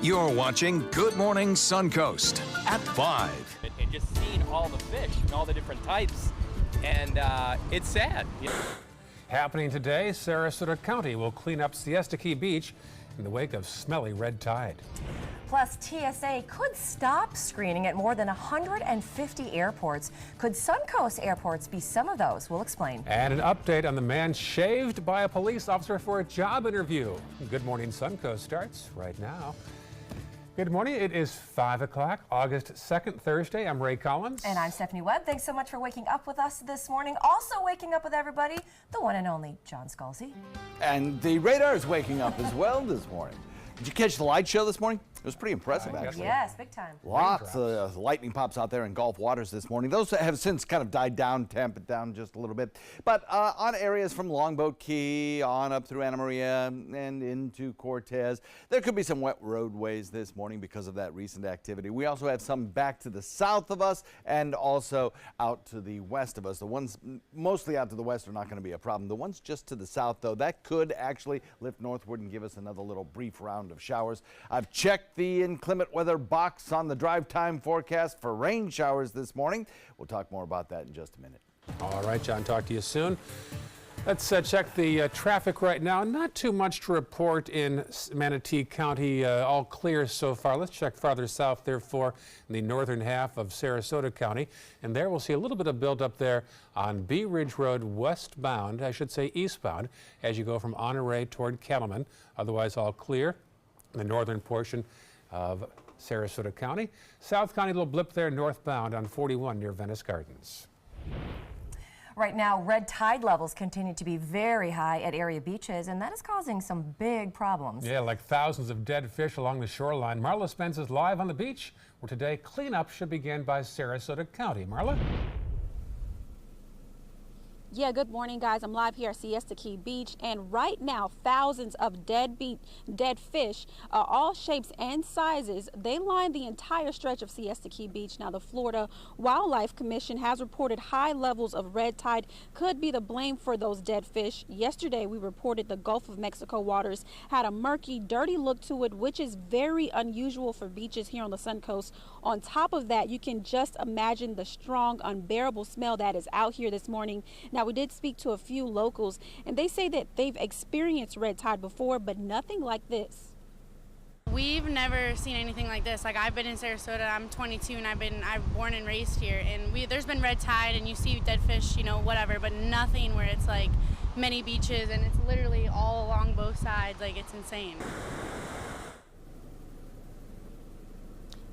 You're watching Good Morning Suncoast at 5. And just seeing all the fish and all the different types, and it's sad. Happening today, Sarasota County will clean up Siesta Key Beach in the wake of smelly red tide. Plus, TSA could stop screening at more than 150 airports. Could Suncoast airports be some of those? We'll explain. And an update on the man shaved by a police officer for a job interview. Good Morning Suncoast starts right now. Good morning. It is 5 o'clock, August 2nd, Thursday. I'm Ray Collins. And I'm Stephanie Webb. Thanks so much for waking up with us this morning. Also waking up with everybody, the one and only John Scalzi. And the radar is waking up as well this morning. Did you catch the light show this morning? It was pretty impressive, actually. Yes, big time. Lots of lightning pops out there in Gulf waters this morning. Those have since kind of died down, tamped down just a little bit. But on areas from Longboat Key on up through Anna Maria and into Cortez, there could be some wet roadways this morning because of that recent activity. We also have some back to the south of us and also out to the west of us. The ones mostly out to the west are not going to be a problem. The ones just to the south, though, that could actually lift northward and give us another little brief round of showers. I've checked the inclement weather box on the drive time forecast for rain showers this morning. We'll talk more about that in just a minute. All right, John, talk to you soon. Let's check the traffic right now. Not too much to report in Manatee County, all clear so far. Let's check farther south, therefore, in the northern half of Sarasota County. And there we'll see a little bit of buildup there on Bee Ridge Road westbound, I should say eastbound, as you go from Honore toward Cattleman. Otherwise, all clear in the northern portion of Sarasota County. South County, a little blip there northbound on 41 near Venice Gardens. Right now, red tide levels continue to be very high at area beaches, and that is causing some big problems. Yeah, like thousands of dead fish along the shoreline. Marla Spence is live on the beach, where today cleanup should begin by Sarasota County. Marla? Yeah, good morning, guys. I'm live here at Siesta Key Beach, and right now, thousands of dead fish, all shapes and sizes, they line the entire stretch of Siesta Key Beach. Now, the Florida Wildlife Commission has reported high levels of red tide could be the blame for those dead fish. Yesterday, we reported the Gulf of Mexico waters had a murky, dirty look to it, which is very unusual for beaches here on the Suncoast. On top of that, you can just imagine the strong, unbearable smell that is out here this morning. Now, we did speak to a few locals, and they say that they've experienced red tide before, but nothing like this. We've never seen anything like this. Like, I've been in Sarasota, I'm 22, and I'm born and raised here, and there's been red tide, and you see dead fish, whatever, but nothing where it's like many beaches, and it's literally all along both sides. Like, it's insane.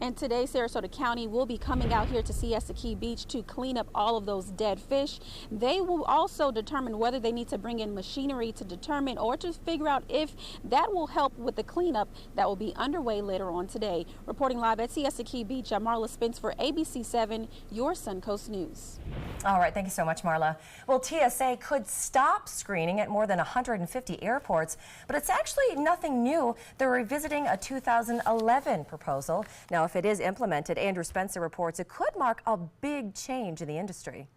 And today, Sarasota County will be coming out here to Siesta Key Beach to clean up all of those dead fish. They will also determine whether they need to bring in machinery to determine or to figure out if that will help with the cleanup that will be underway later on today. Reporting live at Siesta Key Beach, I'm Marla Spence for ABC 7, your Suncoast News. All right, thank you so much, Marla. Well, TSA could stop screening at more than 150 airports, but it's actually nothing new. They're revisiting a 2011 proposal. Now, if it is implemented, Andrew Spencer reports it could mark a big change in the industry.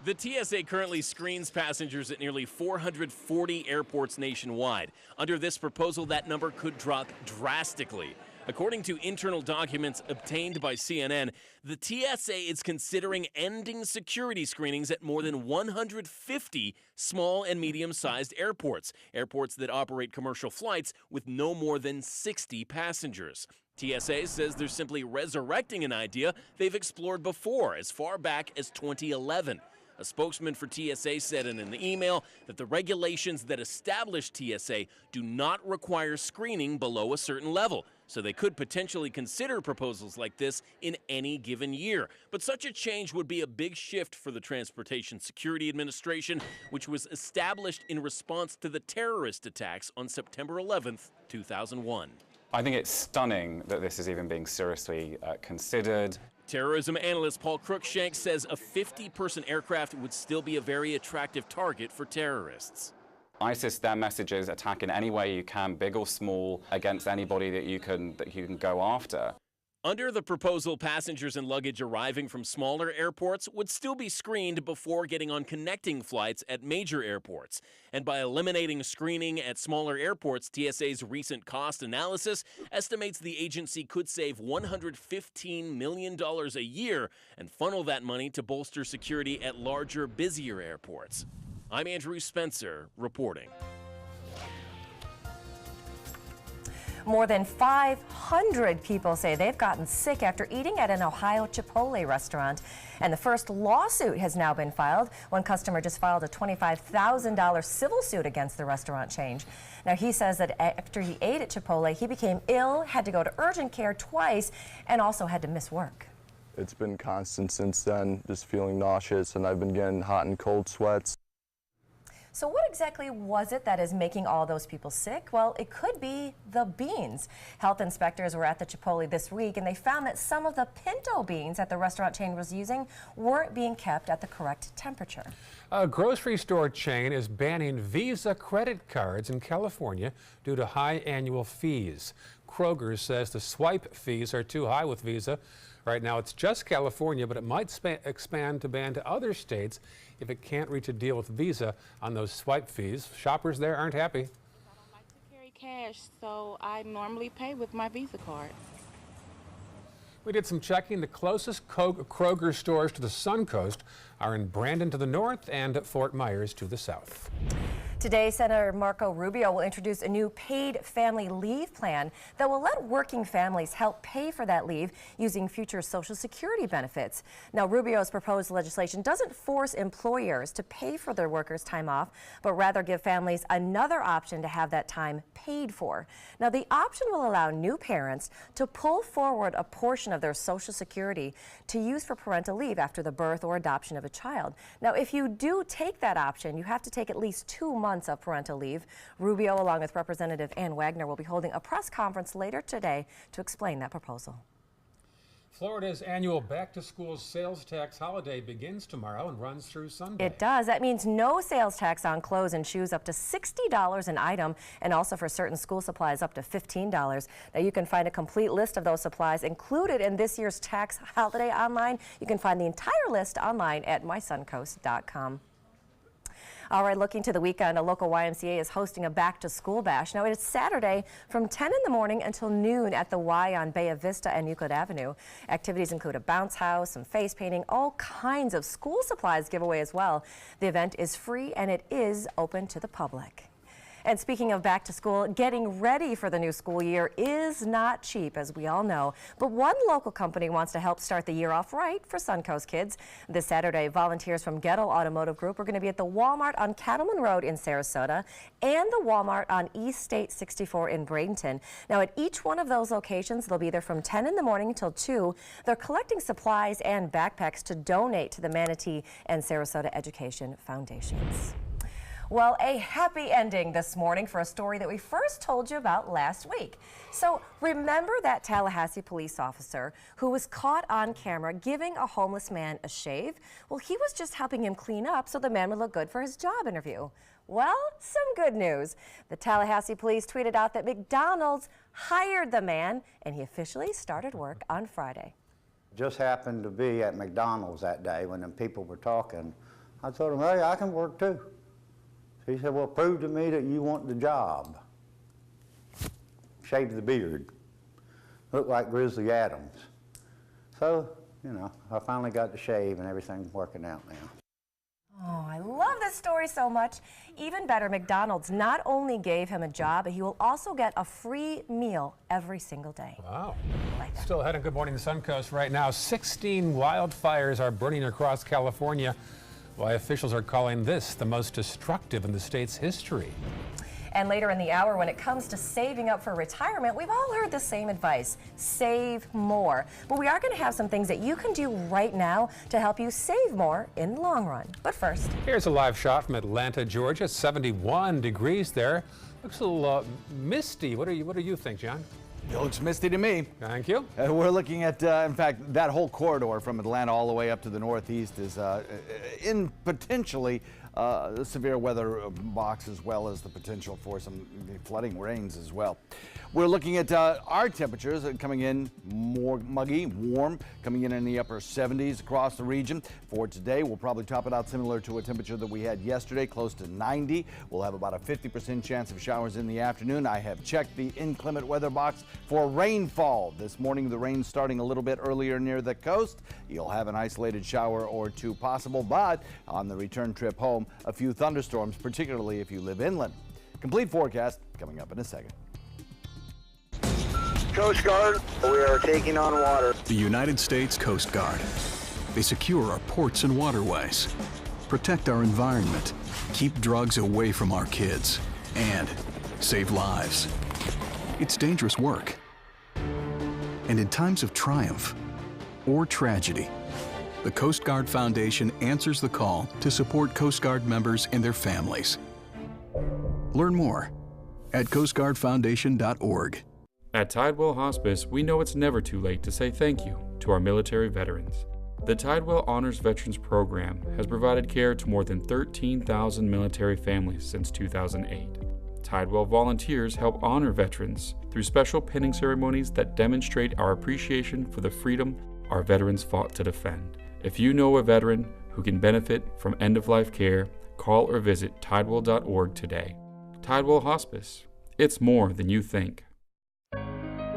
The TSA currently screens passengers at nearly 440 airports nationwide. Under this proposal, that number could drop drastically. According to internal documents obtained by CNN, the TSA is considering ending security screenings at more than 150 small and medium-sized airports that operate commercial flights with no more than 60 passengers. TSA says they're simply resurrecting an idea they've explored before, as far back as 2011. A spokesman for TSA said in an email that the regulations that establish TSA do not require screening below a certain level, so they could potentially consider proposals like this in any given year. But such a change would be a big shift for the Transportation Security Administration, which was established in response to the terrorist attacks on September 11th, 2001. I think it's stunning that this is even being seriously considered. Terrorism analyst Paul Cruikshank says a 50-person aircraft would still be a very attractive target for terrorists. ISIS, their message is attack in any way you can, big or small, against anybody that you can go after. Under the proposal, passengers and luggage arriving from smaller airports would still be screened before getting on connecting flights at major airports. And by eliminating screening at smaller airports, TSA's recent cost analysis estimates the agency could save $115 million a year and funnel that money to bolster security at larger, busier airports. I'm Andrew Spencer, reporting. More than 500 people say they've gotten sick after eating at an Ohio Chipotle restaurant. And the first lawsuit has now been filed. One customer just filed a $25,000 civil suit against the restaurant chain. Now, he says that after he ate at Chipotle, he became ill, had to go to urgent care twice, and also had to miss work. It's been constant since then, just feeling nauseous, and I've been getting hot and cold sweats. So what exactly was it that is making all those people sick? Well, it could be the beans. Health inspectors were at the Chipotle this week, and they found that some of the pinto beans that the restaurant chain was using weren't being kept at the correct temperature. A grocery store chain is banning Visa credit cards in California due to high annual fees. Kroger says the swipe fees are too high with Visa. Right now it's just California, but it might expand to ban to other states if it can't reach a deal with Visa on those swipe fees. Shoppers there aren't happy. I don't like to carry cash, so I normally pay with my Visa card. We did some checking. The closest Kroger stores to the Suncoast are in Brandon to the north and Fort Myers to the south. Today, Senator Marco Rubio will introduce a new paid family leave plan that will let working families help pay for that leave using future Social Security benefits. Now, Rubio's proposed legislation doesn't force employers to pay for their workers' time off, but rather give families another option to have that time paid for. Now, the option will allow new parents to pull forward a portion of their Social Security to use for parental leave after the birth or adoption of a child. Now, if you do take that option, you have to take at least 2 months of parental leave. Rubio, along with Representative Ann Wagner, will be holding a press conference later today to explain that proposal. Florida's annual back-to-school sales tax holiday begins tomorrow and runs through Sunday. It does. That means no sales tax on clothes and shoes up to $60 an item, and also for certain school supplies up to $15. Now, you can find a complete list of those supplies included in this year's tax holiday online. You can find the entire list online at mysuncoast.com. All right, looking to the weekend, a local YMCA is hosting a back-to-school bash. Now, it's Saturday from 10 in the morning until noon at the Y on Bay Vista and Euclid Avenue. Activities include a bounce house, some face painting, all kinds of school supplies giveaway as well. The event is free and it is open to the public. And speaking of back to school, getting ready for the new school year is not cheap, as we all know. But one local company wants to help start the year off right for Suncoast kids. This Saturday, volunteers from Ghetto Automotive Group are going to be at the Walmart on Cattleman Road in Sarasota and the Walmart on East State 64 in Bradenton. Now, at each one of those locations, they'll be there from 10 in the morning until 2. They're collecting supplies and backpacks to donate to the Manatee and Sarasota Education Foundations. Well, a happy ending this morning for a story that we first told you about last week. So remember that Tallahassee police officer who was caught on camera giving a homeless man a shave? Well, he was just helping him clean up so the man would look good for his job interview. Well, some good news. The Tallahassee police tweeted out that McDonald's hired the man and he officially started work on Friday. Just happened to be at McDonald's that day when them people were talking. I told him, hey, I can work too. He said, well, prove to me that you want the job. Shaved the beard. Looked like Grizzly Adams. So, you know, I finally got to shave and everything's working out now. Oh, I love this story so much. Even better, McDonald's not only gave him a job, but he will also get a free meal every single day. Wow. Like that. Still ahead on Good Morning Suncoast right now. 16 wildfires are burning across California. Why officials are calling this the most destructive in the state's history. And later in the hour, when it comes to saving up for retirement, we've all heard the same advice: save more. But we are going to have some things that you can do right now to help you save more in the long run. But first, here's a live shot from Atlanta, Georgia. 71 degrees there. Looks a little misty. What do you think, John? It looks misty to me. Thank you. We're looking at, in fact, that whole corridor from Atlanta all the way up to the northeast is in potentially severe weather box, as well as the potential for some flooding rains as well. We're looking at our temperatures coming in more muggy, warm, coming in the upper 70s across the region. For today, we'll probably top it out similar to a temperature that we had yesterday, close to 90. We'll have about a 50% chance of showers in the afternoon. I have checked the inclement weather box for rainfall. This morning, the rain starting a little bit earlier near the coast. You'll have an isolated shower or two possible, but on the return trip home, a few thunderstorms, particularly if you live inland. Complete forecast coming up in a second. Coast Guard, we are taking on water. The United States Coast Guard. They secure our ports and waterways, protect our environment, keep drugs away from our kids, and save lives. It's dangerous work. And in times of triumph or tragedy, the Coast Guard Foundation answers the call to support Coast Guard members and their families. Learn more at coastguardfoundation.org. At Tidewell Hospice, we know it's never too late to say thank you to our military veterans. The Tidewell Honors Veterans Program has provided care to more than 13,000 military families since 2008. Tidewell volunteers help honor veterans through special pinning ceremonies that demonstrate our appreciation for the freedom our veterans fought to defend. If you know a veteran who can benefit from end-of-life care, call or visit tidewell.org today. Tidewell Hospice. It's more than you think.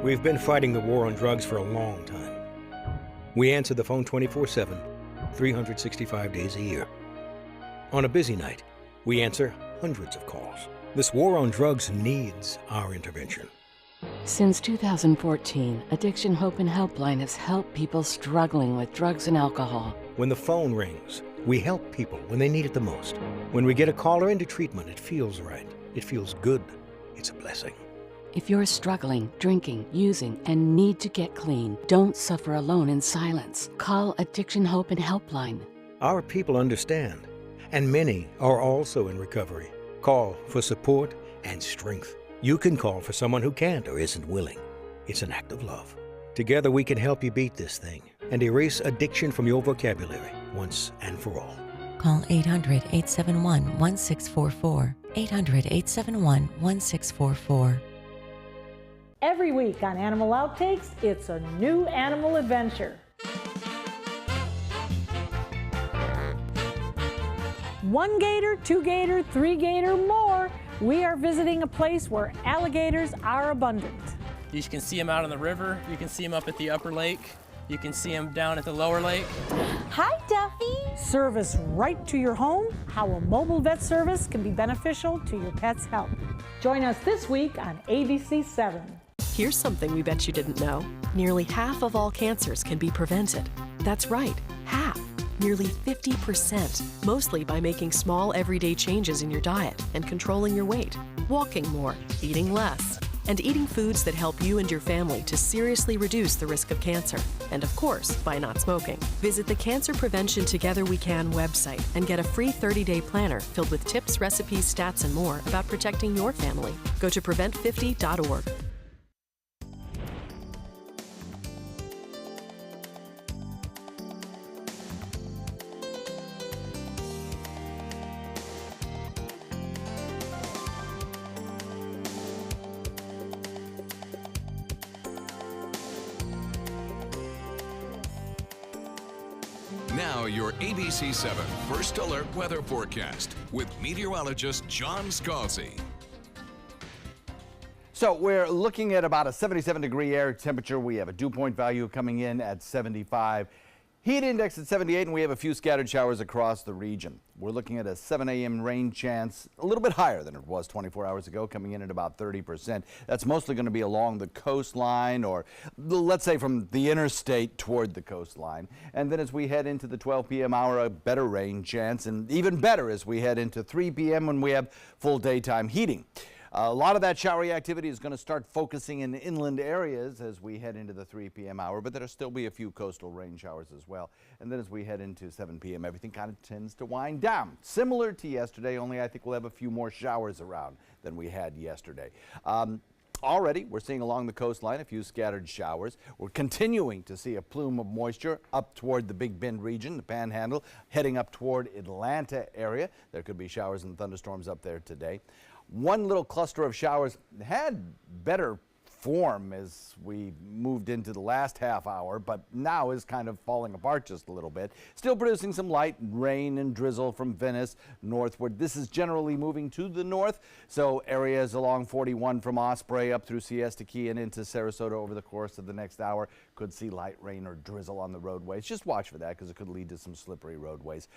We've been fighting the war on drugs for a long time. We answer the phone 24/7, 365 days a year. On a busy night, we answer hundreds of calls. This war on drugs needs our intervention. Since 2014, Addiction Hope and Helpline has helped people struggling with drugs and alcohol. When the phone rings, we help people when they need it the most. When we get a caller into treatment, it feels right. It feels good. It's a blessing. If you're struggling, drinking, using, and need to get clean, don't suffer alone in silence. Call Addiction Hope and Helpline. Our people understand, and many are also in recovery. Call for support and strength. You can call for someone who can't or isn't willing. It's an act of love. Together we can help you beat this thing and erase addiction from your vocabulary once and for all. Call 800-871-1644. 800-871-1644. Every week on Animal Outtakes, it's a new animal adventure. One gator, two gator, three gator, more. We are visiting a place where alligators are abundant. You can see them out on the river. You can see them up at the upper lake. You can see them down at the lower lake. Hi, Duffy. Service right to your home. How a mobile vet service can be beneficial to your pet's health. Join us this week on ABC 7. Here's something we bet you didn't know. Nearly half of all cancers can be prevented. That's right, half. Nearly 50%, mostly by making small everyday changes in your diet and controlling your weight, walking more, eating less, and eating foods that help you and your family to seriously reduce the risk of cancer. And of course, by not smoking. Visit the Cancer Prevention Together We Can website and get a free 30-day planner filled with tips, recipes, stats, and more about protecting your family. Go to prevent50.org. Now your ABC 7 First Alert Weather Forecast with meteorologist John Scalzi. So we're looking at about a 77-degree air temperature. We have a dew point value coming in at 75. Heat index at 78, and we have a few scattered showers across the region. We're looking at a 7 a.m. rain chance, a little bit higher than it was 24 hours ago, coming in at about 30%. That's mostly going to be along the coastline, or let's say from the interstate toward the coastline. And then as we head into the 12 p.m. hour, a better rain chance, and even better as we head into 3 p.m. when we have full daytime heating. A lot of that showery activity is going to start focusing in inland areas as we head into the 3 p.m. hour, but there'll still be a few coastal rain showers as well. And then as we head into 7 p.m., everything kind of tends to wind down. Similar to yesterday, only I think we'll have a few more showers around than we had yesterday. Already, we're seeing along the coastline a few scattered showers. We're continuing to see a plume of moisture up toward the Big Bend region, the Panhandle, heading up toward Atlanta area. There could be showers and thunderstorms up there today. One little cluster of showers had better form as we moved into the last half hour, but now is kind of falling apart just a little bit. Still producing some light rain and drizzle from Venice northward. This is generally moving to the north, so areas along 41 from Osprey up through Siesta Key and into Sarasota over the course of the next hour could see light rain or drizzle on the roadways. Just watch for that because it could lead to some slippery roadways.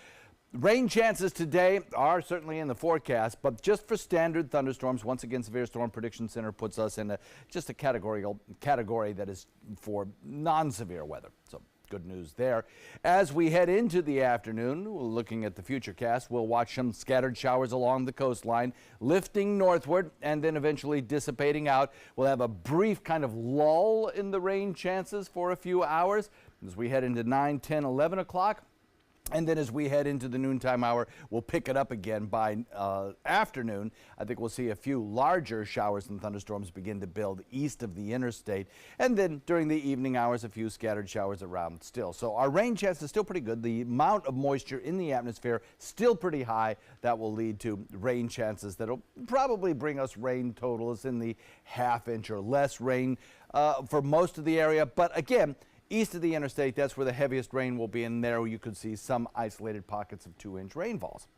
Rain chances today are certainly in the forecast, but just for standard thunderstorms. Once again, Severe Storm Prediction Center puts us in just a category that is for non-severe weather. So good news there. As we head into the afternoon, looking at the futurecast, we'll watch some scattered showers along the coastline, lifting northward and then eventually dissipating out. We'll have a brief kind of lull in the rain chances for a few hours as we head into 9, 10, 11 o'clock. And then as we head into the noontime hour, we'll pick it up again by afternoon. I think we'll see a few larger showers and thunderstorms begin to build east of the interstate. And then during the evening hours, a few scattered showers around still. So our rain chance is still pretty good. The amount of moisture in the atmosphere still pretty high. That will lead to rain chances that'll probably bring us rain totals in the ½ inch or less rain for most of the area. But again, east of the interstate, that's where the heaviest rain will be, and there you could see some isolated pockets of 2-inch rainfalls.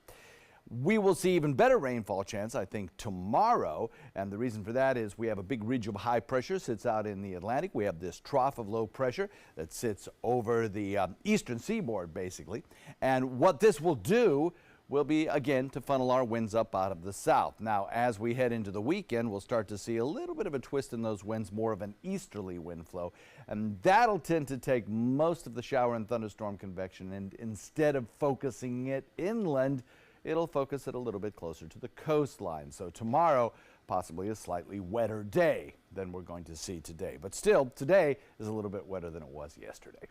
We will see even better rainfall chance, I think, tomorrow, and the reason for that is we have a big ridge of high pressure sits out in the Atlantic. We have this trough of low pressure that sits over the eastern seaboard, basically, and what this will do will be, again, to funnel our winds up out of the south. Now, as we head into the weekend, we'll start to see a little bit of a twist in those winds, more of an easterly wind flow, and that'll tend to take most of the shower and thunderstorm convection, and instead of focusing it inland, it'll focus it a little bit closer to the coastline. So tomorrow, possibly a slightly wetter day than we're going to see today. But still, today is a little bit wetter than it was yesterday.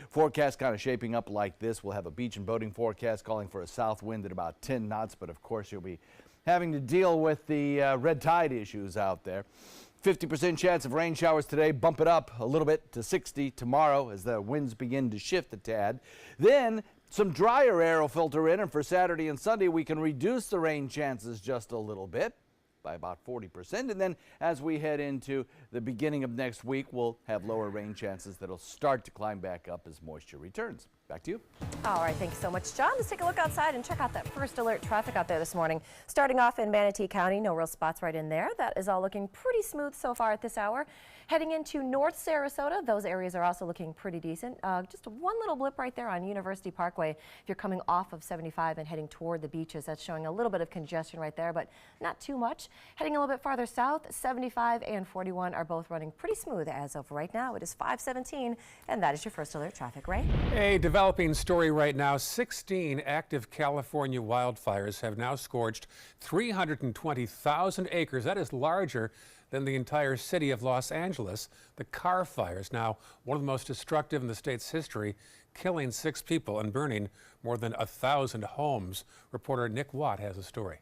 Forecast kind of shaping up like this. We'll have a beach and boating forecast calling for a south wind at about 10 knots, but of course you'll be having to deal with the red tide issues out there. 50% chance of rain showers today, bump it up a little bit to 60 tomorrow as the winds begin to shift a tad. Then some drier air will filter in, and for Saturday and Sunday we can reduce the rain chances just a little bit by about 40%. And then as we head into the beginning of next week, we'll have lower rain chances that'll start to climb back up as moisture returns. Back to you. All right, thank you so much, John. Let's take a look outside and check out that first alert traffic out there this morning. Starting off in Manatee County, no real spots right in there. That is all looking pretty smooth so far at this hour. Heading into North Sarasota, those areas are also looking pretty decent. Just one little blip right there on University Parkway. If you're coming off of 75 and heading toward the beaches, that's showing a little bit of congestion right there, but not too much. Heading a little bit farther south, 75 and 41 are both running pretty smooth as of right now. It is 5:17, and that is your first alert traffic. Ray? A developing story right now. 16 active California wildfires have now scorched 320,000 acres. That is larger than the entire city of Los Angeles. The Carr fires, now one of the most destructive in the state's history, killing 6 people and burning more than 1,000 homes. Reporter Nick Watt has a story.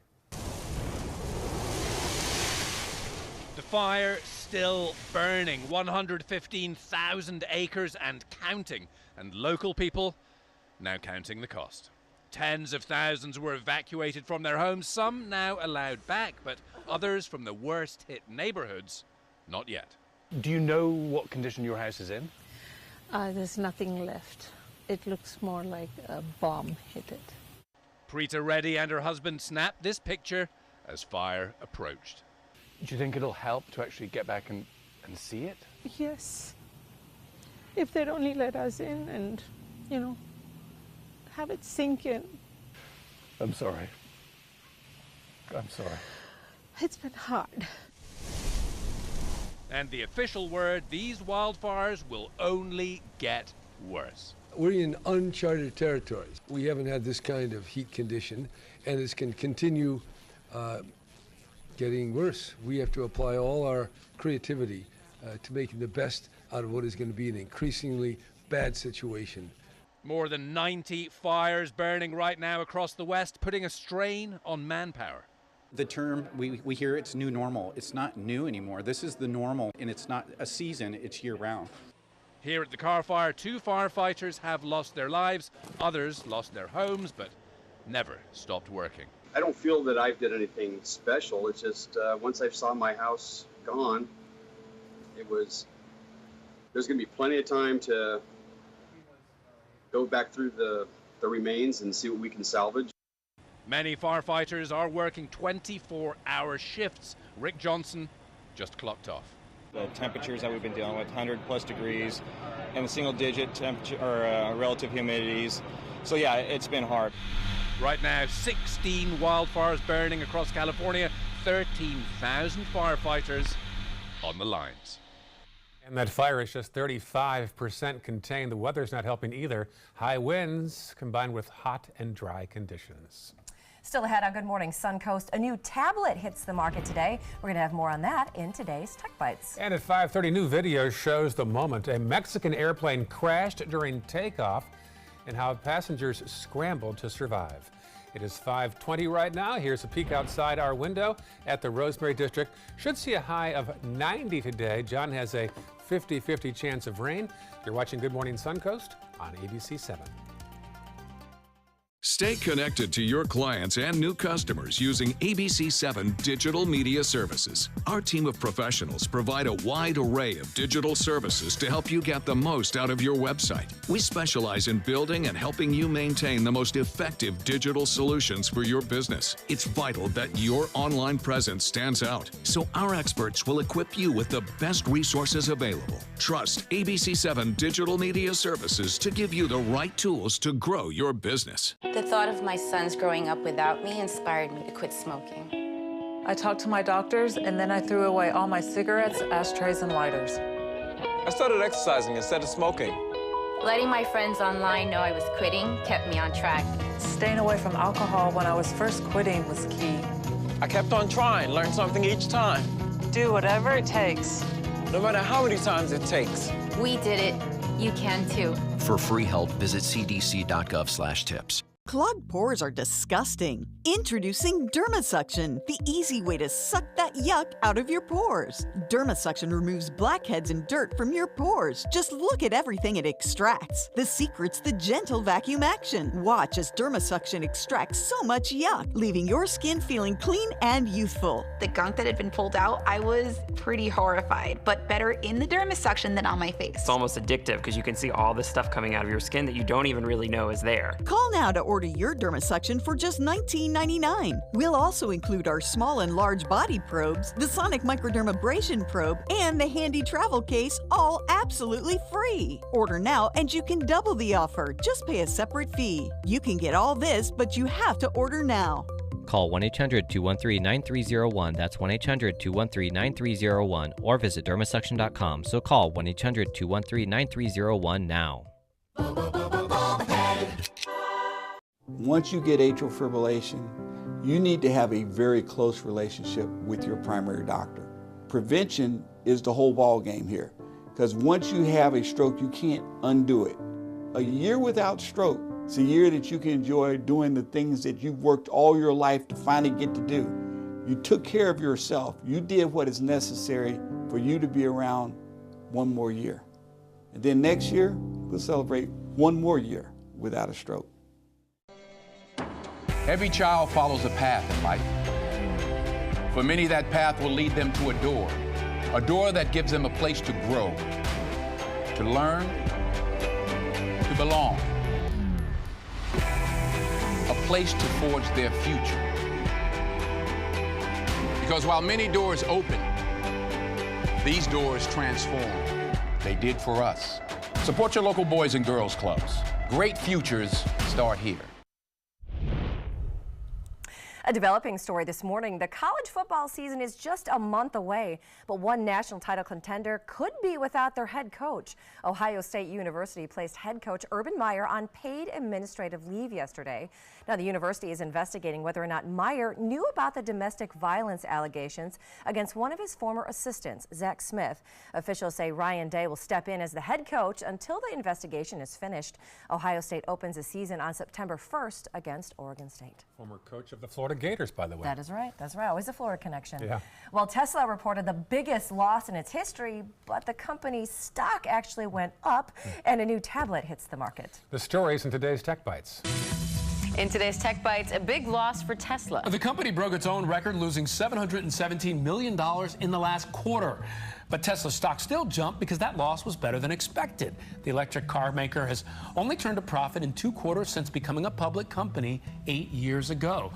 The fire still burning, 115,000 acres and counting, and local people now counting the cost. Tens of thousands were evacuated from their homes, some now allowed back, but others from the worst hit neighborhoods, not yet. Do you know what condition your house is in? There's nothing left. It looks more like a bomb hit it. Preeta Reddy and her husband snapped this picture as fire approached. Do you think it'll help to actually get back and see it? Yes. If they'd only let us in and, you know, have it sink in. I'm sorry. I'm sorry. It's been hard. And the official word, these wildfires will only get worse. We're in uncharted territories. We haven't had this kind of heat condition, and it's going to continue getting worse. We have to apply all our creativity to making the best out of what is going to be an increasingly bad situation. More than 90 fires burning right now across the West, putting a strain on manpower. The term, we hear it's new normal. It's not new anymore. This is the normal, and it's not a season, it's year-round. Here at the car fire, 2 firefighters have lost their lives, others lost their homes, but never stopped working. I don't feel that I did anything special. It's just once I saw my house gone, there's going to be plenty of time to go back through the remains and see what we can salvage. Many firefighters are working 24-hour shifts. Rick Johnson just clocked off. The temperatures that we've been dealing with, 100+ degrees, and the single-digit temperature or relative humidities. So yeah, it's been hard. Right now, 16 wildfires burning across California, 13,000 firefighters on the lines. And that fire is just 35% contained. The weather's not helping either. High winds combined with hot and dry conditions. Still ahead on Good Morning Suncoast, a new tablet hits the market today. We're going to have more on that in today's Tech Bites. And at 5:30, new video shows the moment a Mexican airplane crashed during takeoff and how passengers scrambled to survive. It is 5:20 right now. Here's a peek outside our window at the Rosemary District. Should see a high of 90 today. John has a 50-50 chance of rain. You're watching Good Morning Suncoast on ABC 7. Stay connected to your clients and new customers using ABC7 Digital Media Services. Our team of professionals provide a wide array of digital services to help you get the most out of your website. We specialize in building and helping you maintain the most effective digital solutions for your business. It's vital that your online presence stands out, so our experts will equip you with the best resources available. Trust ABC7 Digital Media Services to give you the right tools to grow your business. The thought of my sons growing up without me inspired me to quit smoking. I talked to my doctors, and then I threw away all my cigarettes, ashtrays, and lighters. I started exercising instead of smoking. Letting my friends online know I was quitting kept me on track. Staying away from alcohol when I was first quitting was key. I kept on trying, learned something each time. Do whatever it takes. No matter how many times it takes. We did it. You can too. For free help, visit cdc.gov/tips. Clogged pores are disgusting. Introducing DermaSuction, the easy way to suck that yuck out of your pores. DermaSuction removes blackheads and dirt from your pores. Just look at everything it extracts. The secret's the gentle vacuum action. Watch as DermaSuction extracts so much yuck, leaving your skin feeling clean and youthful. The gunk that had been pulled out, I was pretty horrified, but better in the DermaSuction than on my face. It's almost addictive because you can see all this stuff coming out of your skin that you don't even really know is there. Call now to order your DermaSuction for just $19.99. We'll also include our small and large body probes, the Sonic Microdermabrasion probe, and the handy travel case, all absolutely free. Order now and you can double the offer. Just pay a separate fee. You can get all this, but you have to order now. Call 1-800-213-9301. That's 1-800-213-9301 or visit dermasuction.com. So call 1-800-213-9301 now. Once you get atrial fibrillation, you need to have a very close relationship with your primary doctor. Prevention is the whole ball game here, because once you have a stroke, you can't undo it. A year without stroke, it's a year that you can enjoy doing the things that you've worked all your life to finally get to do. You took care of yourself. You did what is necessary for you to be around one more year. And then next year, we'll celebrate one more year without a stroke. Every child follows a path in life. For many, that path will lead them to a door that gives them a place to grow, to learn, to belong, a place to forge their future. Because while many doors open, these doors transform. They did for us. Support your local Boys and Girls Clubs. Great futures start here. A developing story this morning. The college football season is just a month away, but one national title contender could be without their head coach. Ohio State University placed head coach Urban Meyer on paid administrative leave yesterday. Now, the university is investigating whether or not Meyer knew about the domestic violence allegations against one of his former assistants, Zach Smith. Officials say Ryan Day will step in as the head coach until the investigation is finished. Ohio State opens the season on September 1st against Oregon State. Former coach of the Florida Florida Gators, by the way. That is right. That's right. Always a Florida connection. Yeah. Well, Tesla reported the biggest loss in its history, but the company's stock actually went up, and a new tablet hits the market. The stories in today's Tech Bites. In today's Tech Bites, a big loss for Tesla. The company broke its own record, losing $717 million in the last quarter. But Tesla stock still jumped because that loss was better than expected. The electric car maker has only turned a profit in 2 quarters since becoming a public company 8 years ago.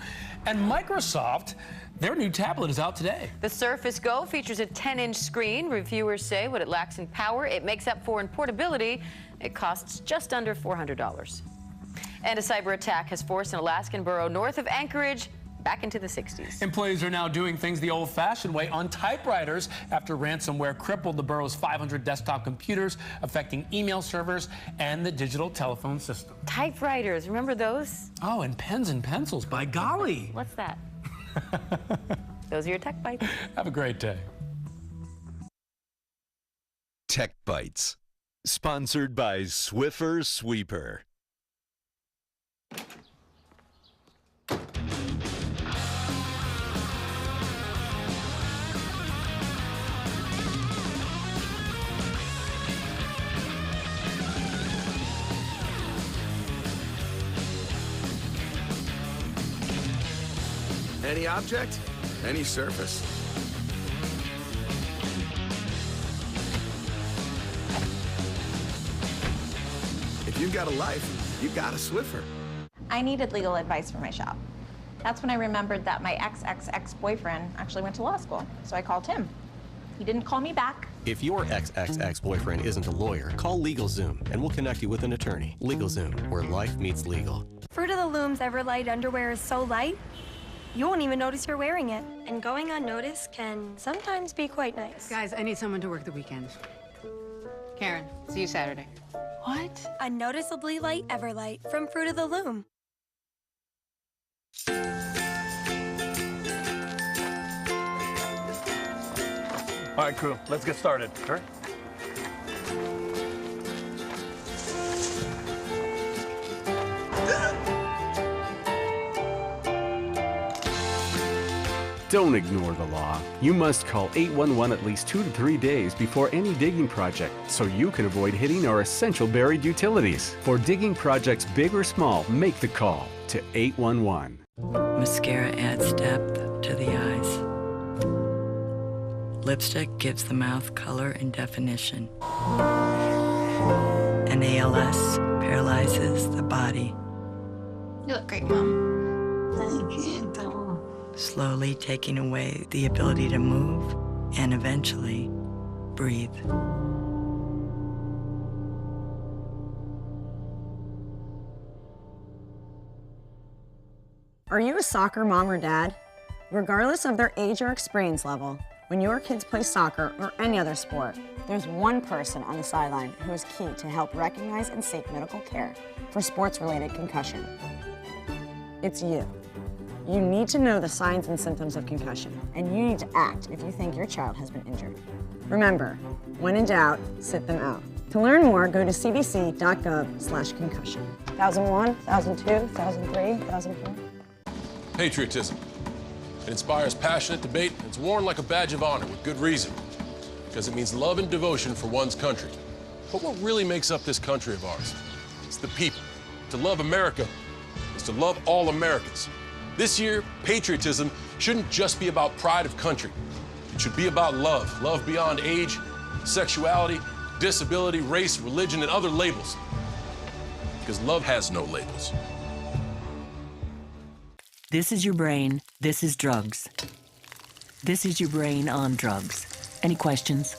And Microsoft, their new tablet is out today. The Surface Go features a 10-inch screen. Reviewers say what it lacks in power, it makes up for in portability. It costs just under $400. And a cyber attack has forced an Alaskan borough north of Anchorage back into the 60s. Employees are now doing things the old-fashioned way on typewriters after ransomware crippled the borough's 500 desktop computers, affecting email servers and the digital telephone system. Typewriters, remember those? Oh, and pens and pencils, by golly. What's that? Those are your Tech Bites. Have a great day. Tech Bites, sponsored by Swiffer Sweeper. Any object, any surface. If you've got a life, you've got a Swiffer. I needed legal advice for my shop. That's when I remembered that my ex-boyfriend actually went to law school, so I called him. He didn't call me back. If your ex-boyfriend isn't a lawyer, call LegalZoom and we'll connect you with an attorney. LegalZoom, where life meets legal. Fruit of the Loom's Everlight underwear is so light, you won't even notice you're wearing it. And going unnoticed can sometimes be quite nice. Guys, I need someone to work the weekend. Karen, see you Saturday. What? A noticeably light Everlight from Fruit of the Loom. All right, crew, let's get started. Sure. Don't ignore the law. You must call 811 at least 2 to 3 days before any digging project so you can avoid hitting our essential buried utilities. For digging projects big or small, make the call to 811. Mascara adds depth to the eyes. Lipstick gives the mouth color and definition. And ALS paralyzes the body. You look great, Mom. Thank you. Slowly taking away the ability to move and eventually breathe. Are you a soccer mom or dad? Regardless of their age or experience level, when your kids play soccer or any other sport, there's one person on the sideline who is key to help recognize and seek medical care for sports-related concussion. It's you. You need to know the signs and symptoms of concussion, and you need to act if you think your child has been injured. Remember, when in doubt, sit them out. To learn more, go to cdc.gov/concussion. 1001, 1002, 1003, 1004. Patriotism. It inspires passionate debate, and it's worn like a badge of honor with good reason, because it means love and devotion for one's country. But what really makes up this country of ours? It's the people. To love America is to love all Americans. This year, patriotism shouldn't just be about pride of country. It should be about love. Love beyond age, sexuality, disability, race, religion, and other labels. Because love has no labels. This is your brain. This is drugs. This is your brain on drugs. Any questions?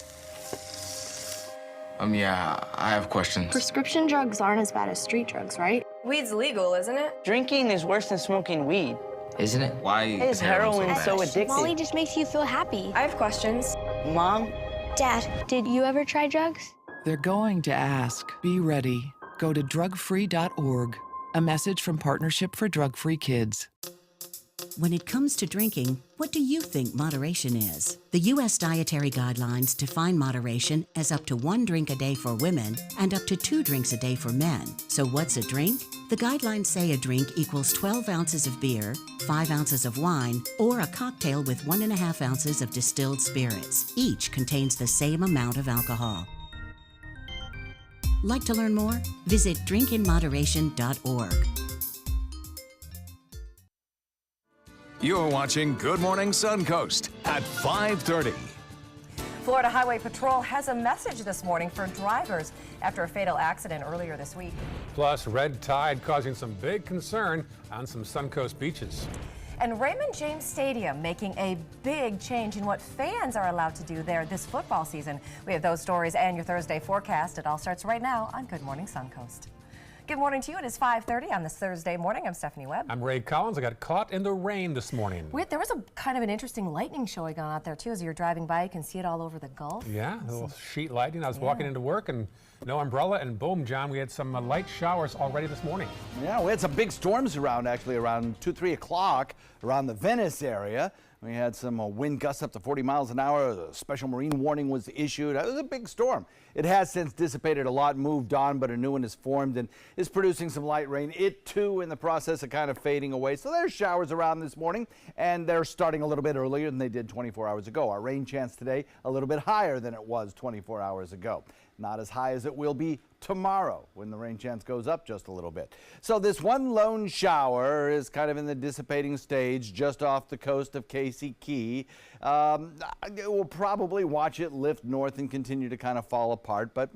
Yeah, I have questions. Prescription drugs aren't as bad as street drugs, right? Weed's legal, isn't it? Drinking is worse than smoking weed. Isn't it? Why is heroin so addictive? Molly just makes you feel happy. I have questions. Mom? Dad, did you ever try drugs? They're going to ask. Be ready. Go to drugfree.org. A message from Partnership for Drug-Free Kids. When it comes to drinking, what do you think moderation is? The U.S. Dietary Guidelines define moderation as up to 1 drink a day for women and up to 2 drinks a day for men. So what's a drink? The guidelines say a drink equals 12 ounces of beer, 5 ounces of wine, or a cocktail with 1.5 ounces of distilled spirits. Each contains the same amount of alcohol. Like to learn more? Visit drinkinmoderation.org. You're watching Good Morning Suncoast at 5:30. Florida Highway Patrol has a message this morning for drivers after a fatal accident earlier this week. Plus, red tide causing some big concern on some Suncoast beaches. And Raymond James Stadium making a big change in what fans are allowed to do there this football season. We have those stories and your Thursday forecast. It all starts right now on Good Morning Suncoast. Good morning to you. It is 5:30 on this Thursday morning. I'm Stephanie Webb. I'm Ray Collins. I got caught in the rain this morning. There was a kind of an interesting lightning show going on out there too. As you're driving by, you can see it all over the Gulf. Yeah, a little sheet lightning. I was walking into work and no umbrella, and boom, John, we had some light showers already this morning. Yeah, we had some big storms around, actually, around 2, 3 o'clock around the Venice area. We had some wind gusts up to 40 miles an hour. A special marine warning was issued. It was a big storm. It has since dissipated a lot, moved on, but a new one is formed and is producing some light rain. It, too, in the process of kind of fading away. So there's showers around this morning, and they're starting a little bit earlier than they did 24 hours ago. Our rain chance today a little bit higher than it was 24 hours ago. Not as high as it will be tomorrow when the rain chance goes up just a little bit. So this one lone shower is kind of in the dissipating stage just off the coast of Casey Key. We'll probably watch it lift north and continue to kind of fall apart, but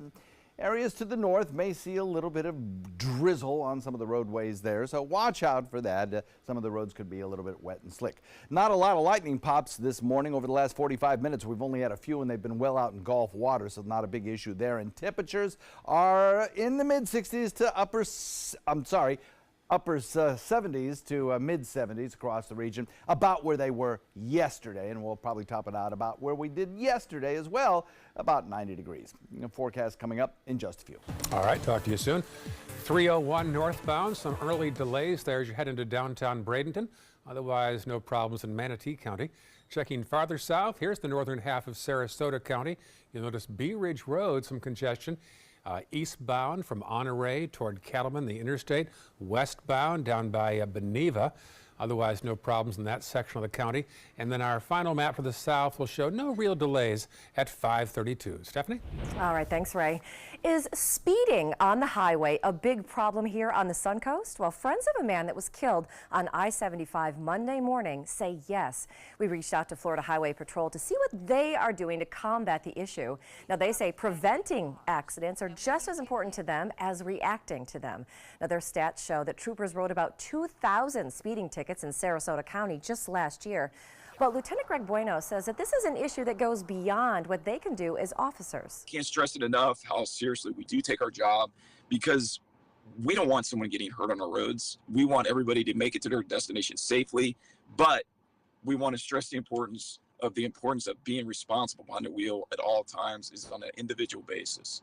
areas to the north may see a little bit of drizzle on some of the roadways there, so watch out for that. Some of the roads could be a little bit wet and slick. Not a lot of lightning pops this morning. Over the last 45 minutes, we've only had a few, and they've been well out in Gulf water, so not a big issue there. And temperatures are in the mid-60s to upper 70s to mid-70s across the region, about where they were yesterday, and we'll probably top it out about where we did yesterday as well, about 90 degrees. Forecast coming up in just a few. All right, talk to you soon. 301 northbound, some early delays there as you head into downtown Bradenton. Otherwise, no problems in Manatee County. Checking farther south, here's the northern half of Sarasota County. You'll notice Bee Ridge Road, some congestion. Eastbound from Honore toward Cattleman, the interstate. Westbound down by Beneva. Otherwise, no problems in that section of the county. And then our final map for the south will show no real delays at 5:32. Stephanie? All right, thanks, Ray. Is speeding on the highway a big problem here on the Suncoast? Well, friends of a man that was killed on I-75 Monday morning say yes. We reached out to Florida Highway Patrol to see what they are doing to combat the issue. Now, they say preventing accidents are just as important to them as reacting to them. Now, their stats show that troopers wrote about 2,000 speeding tickets in Sarasota County just last year. But Lieutenant Greg Bueno says that this is an issue that goes beyond what they can do as officers. Can't stress it enough how seriously we do take our job, because we don't want someone getting hurt on our roads. We want everybody to make it to their destination safely, but we want to stress the importance of being responsible behind the wheel at all times is on an individual basis.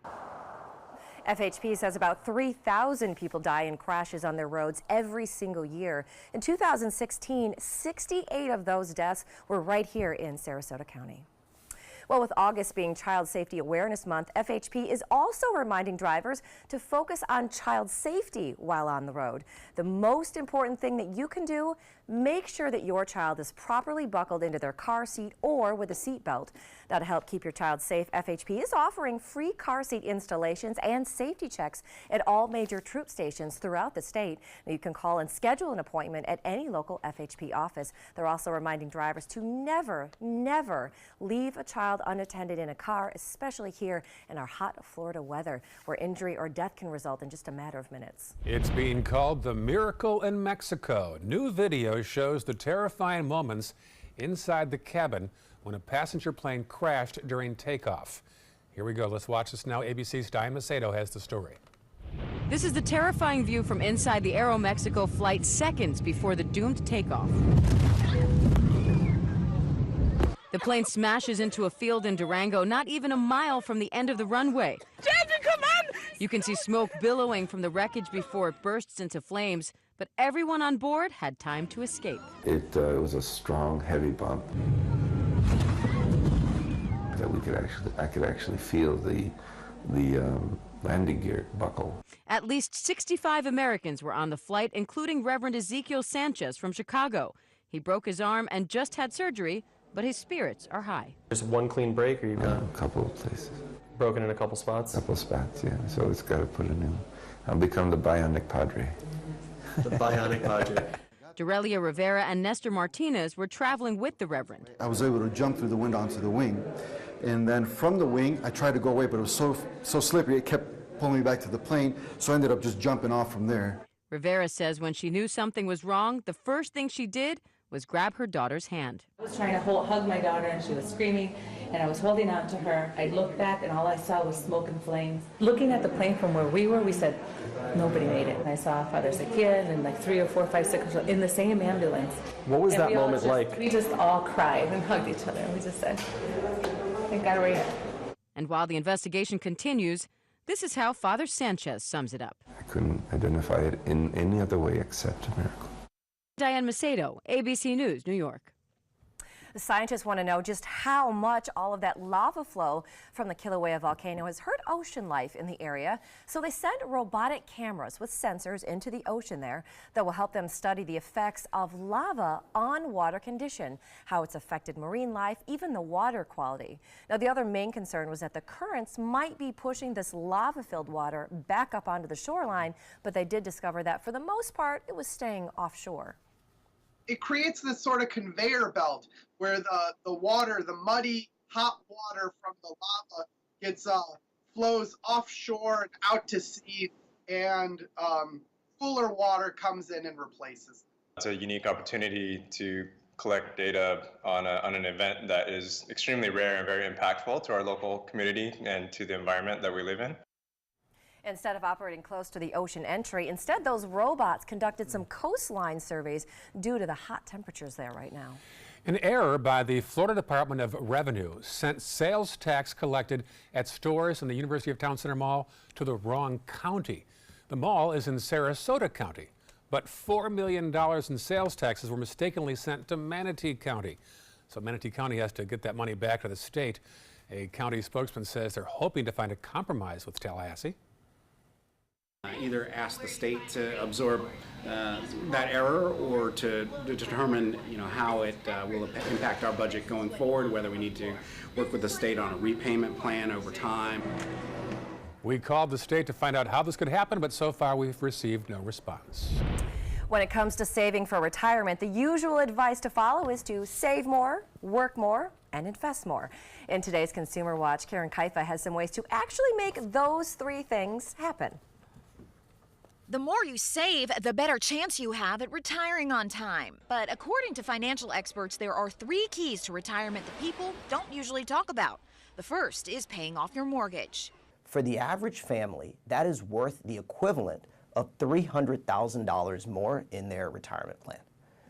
FHP says about 3,000 people die in crashes on their roads every single year. In 2016, 68 of those deaths were right here in Sarasota County. Well, with August being Child Safety Awareness Month, FHP is also reminding drivers to focus on child safety while on the road. The most important thing that you can do, make sure that your child is properly buckled into their car seat or with a seat belt. Now, to help keep your child safe, FHP is offering free car seat installations and safety checks at all major troop stations throughout the state. Now, you can call and schedule an appointment at any local FHP office. They're also reminding drivers to never, never leave a child unattended in a car, especially here in our hot Florida weather, where injury or death can result in just a matter of minutes. It's being called the Miracle in Mexico. New video shows the terrifying moments inside the cabin when a passenger plane crashed during takeoff. Here we go. Let's watch this now. ABC's Diane Macedo has the story. This is the terrifying view from inside the Aeromexico flight seconds before the doomed takeoff. The plane smashes into a field in Durango, not even a mile from the end of the runway. Jasmine, come on! You can see smoke billowing from the wreckage before it bursts into flames. but everyone on board had time to escape. It was a strong, heavy bump that I could actually feel the landing gear buckle. At least 65 Americans were on the flight, including Reverend Ezekiel Sanchez from Chicago. He broke his arm and just had surgery, but his spirits are high. There's one clean break, or you've got a couple of places. Broken in a couple spots? A couple spots, yeah. So it's got to put a new. I'll become the bionic padre. The bionic padre. Dorelia Rivera and Nestor Martinez were traveling with the Reverend. I was able to jump through the window onto the wing. And then from the wing, I tried to go away, but it was so slippery, it kept pulling me back to the plane, so I ended up just jumping off from there. Rivera says when she knew something was wrong, the first thing she did was grab her daughter's hand. I was trying to hug my daughter, and she was screaming, and I was holding on to her. I looked back, and all I saw was smoke and flames. Looking at the plane from where we were, we said, nobody made it. And I saw Father Ezekiel and like 3 or 4 or 5 6 in the same ambulance. What was that moment like? We just all cried and hugged each other. We just said, thank God we're here. And while the investigation continues, this is how Father Sanchez sums it up. I couldn't identify it in any other way except a miracle. Diane Macedo, ABC News, New York. The scientists want to know just how much all of that lava flow from the Kilauea volcano has hurt ocean life in the area. So they sent robotic cameras with sensors into the ocean there that will help them study the effects of lava on water condition, how it's affected marine life, even the water quality. Now, the other main concern was that the currents might be pushing this lava-filled water back up onto the shoreline, but they did discover that for the most part, it was staying offshore. It creates this sort of conveyor belt where the water, the muddy, hot water from the lava gets flows offshore and out to sea, and cooler water comes in and replaces. It's a unique opportunity to collect data on an event that is extremely rare and very impactful to our local community and to the environment that we live in. Instead of operating close to the ocean entry, instead those robots conducted some coastline surveys due to the hot temperatures there right now. An error by the Florida Department of Revenue sent sales tax collected at stores in the University of Town Center Mall to the wrong county. The mall is in Sarasota County, but $4 million in sales taxes were mistakenly sent to Manatee County. So Manatee County has to get that money back to the state. A county spokesman says they're hoping to find a compromise with Tallahassee. Either ask the state to absorb that error or to determine, how it will impact our budget going forward, whether we need to work with the state on a repayment plan over time. We called the state to find out how this could happen, but so far we've received no response. When it comes to saving for retirement, the usual advice to follow is to save more, work more, and invest more. In today's Consumer Watch, Karen Kaifa has some ways to actually make those 3 things happen. The more you save, the better chance you have at retiring on time. But according to financial experts, there are 3 keys to retirement that people don't usually talk about. The first is paying off your mortgage. For the average family, that is worth the equivalent of $300,000 more in their retirement plan.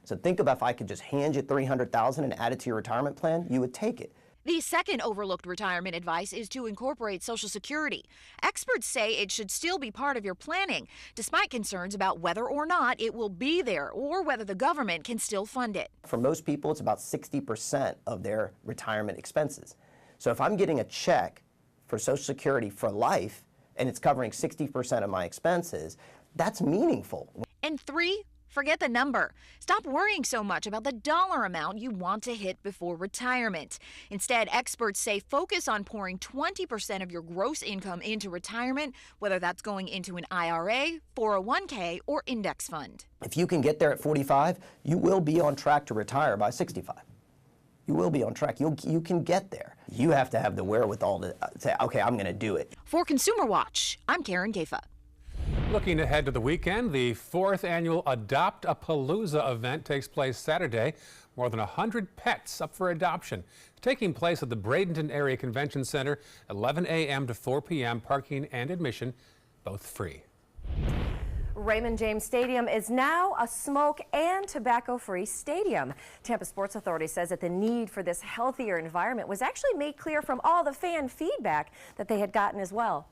So think about if I could just hand you $300,000 and add it to your retirement plan, you would take it. The second overlooked retirement advice is to incorporate Social Security. Experts say it should still be part of your planning, despite concerns about whether or not it will be there or whether the government can still fund it. For most people, it's about 60% of their retirement expenses. So if I'm getting a check for Social Security for life and it's covering 60% of my expenses, that's meaningful. And 3, forget the number. Stop worrying so much about the dollar amount you want to hit before retirement. Instead, experts say focus on pouring 20% of your gross income into retirement, whether that's going into an IRA, 401k, or index fund. If you can get there at 45, you will be on track to retire by 65. You will be on track. You can get there. You have to have the wherewithal to say, okay, I'm going to do it. For Consumer Watch, I'm Karen Kaifa. Looking ahead to the weekend, the 4th annual Adopt-A-Palooza event takes place Saturday. More than 100 pets up for adoption. It's taking place at the Bradenton Area Convention Center, 11 a.m. to 4 p.m. Parking and admission, both free. Raymond James Stadium is now a smoke and tobacco-free stadium. Tampa Sports Authority says that the need for this healthier environment was actually made clear from all the fan feedback that they had gotten as well.